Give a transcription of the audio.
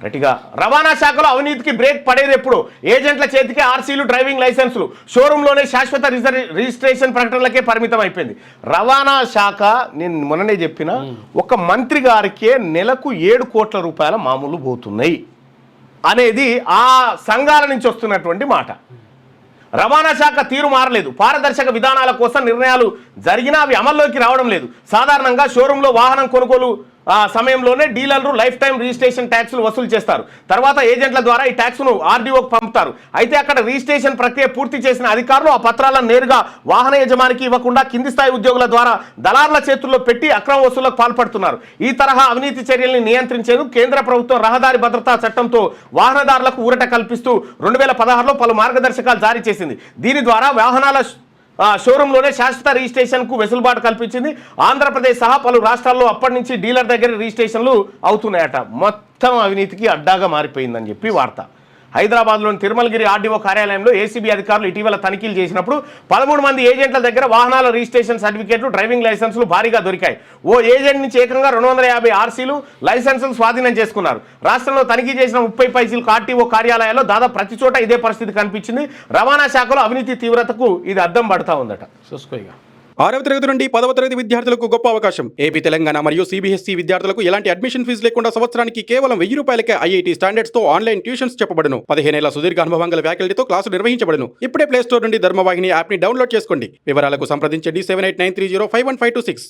గట్టిగా రవాణా శాఖలో అవినీతికి బ్రేక్ పడేది ఎప్పుడు? ఏజెంట్ల చేతికి ఆర్సీలు, డ్రైవింగ్ లైసెన్సులు, షోరూంలోనే శాశ్వత రిజిస్ట్రేషన్ ప్రకటనలకే పరిమితం అయిపోయింది. రవాణా శాఖ నేను మొన్ననే చెప్పిన ఒక మంత్రి గారికే నెలకు 7 కోట్ల రూపాయల మామూలు పోతున్నాయి అనేది ఆ సంఘాల నుంచి వస్తున్నటువంటి మాట. రవాణా శాఖ తీరు మారలేదు. పారదర్శక విధానాల కోసం నిర్ణయాలు జరిగినా అవి అమల్లోకి రావడం లేదు. సాధారణంగా షోరూంలో వాహనం కొనుగోలు సమయంలోనే డీలర్లు లైఫ్ టైం రిజిస్ట్రేషన్ ట్యాక్సులు వసూలు చేస్తారు. తర్వాత ఏజెంట్ల ద్వారా ఈ ట్యాక్స్ను ఆర్డీఓకి పంపుతారు. అయితే అక్కడ రిజిస్ట్రేషన్ ప్రక్రియ పూర్తి చేసిన అధికారులు ఆ పత్రాలను నేరుగా వాహన యజమానికి ఇవ్వకుండా కింది స్థాయి ఉద్యోగుల ద్వారా దళార్ల చేతుల్లో పెట్టి అక్రమ వసూళ్లకు పాల్పడుతున్నారు. ఈ తరహా అవినీతి చర్యల్ని నియంత్రించేందుకు కేంద్ర ప్రభుత్వం రహదారి భద్రతా చట్టంతో వాహనదారులకు ఊరట కల్పిస్తూ 2016లో పలు మార్గదర్శకాలు జారీ చేసింది. దీని ద్వారా వాహనాల షోరూంలోనే శాశ్వత రిజిస్ట్రేషన్కు వెసులుబాటు కల్పించింది. ఆంధ్రప్రదేశ్ సహా పలు రాష్ట్రాల్లో అప్పటి నుంచి డీలర్ దగ్గర రిజిస్ట్రేషన్లు అవుతున్నాయట. మొత్తం అవినీతికి అడ్డాగా మారిపోయిందని చెప్పి వార్త. హైదరాబాద్లోని తిరుమలగిరి ఆర్డీఓ కార్యాలయంలో ఏసీబీ అధికారులు ఇటీవల తనిఖీలు చేసినప్పుడు 13 మంది ఏజెంట్ల దగ్గర వాహనాల రిజిస్ట్రేషన్ సర్టిఫికేట్లు, డ్రైవింగ్ లైసెన్సులు భారీగా దొరికాయి. ఓ ఏజెంట్ నుంచి ఏకంగా 250 ఆర్సీలు, లైసెన్సులు స్వాధీనం చేసుకున్నారు. రాష్ట్రంలో తనిఖీ చేసిన 30 పైసీలకు ఆర్టీఓ కార్యాలయాల్లో దాదాపు ప్రతి చోట ఇదే పరిస్థితి కనిపించింది. రవాణా శాఖలో అవినీతి తీవ్రతకు ఇది అద్దం పడతా ఉందట. చూసుకోగా 6వ తరగతి నుండి 10వ తరగతి విద్యార్థులకు గొప్ప అవకాశం. ఏపీ, తెలంగాణ మరియు సిబిఎస్ఈ విద్యార్థులకు ఎలాంటి అడ్మిషన్ ఫీజు లేకుండా సంవత్సరానికి కేవలం 1000 రూపాయలకే ఐఐటీ స్టాండర్డ్స్ తో ఆన్లైన్ ట్యూషన్స్ చెప్పబడును. 15 ఏళ్ల సుదీర్ఘ అనుభవం గల ఫ్యాకల్టీతో క్లాసులు నిర్వహించబడును. ఇప్పుడే ప్లే స్టోర్ నుండి ధర్మవాహిని యాప్ ని డౌన్లోడ్ చేసుకోండి. వివరాలకు సంప్రదించండి 7893051526.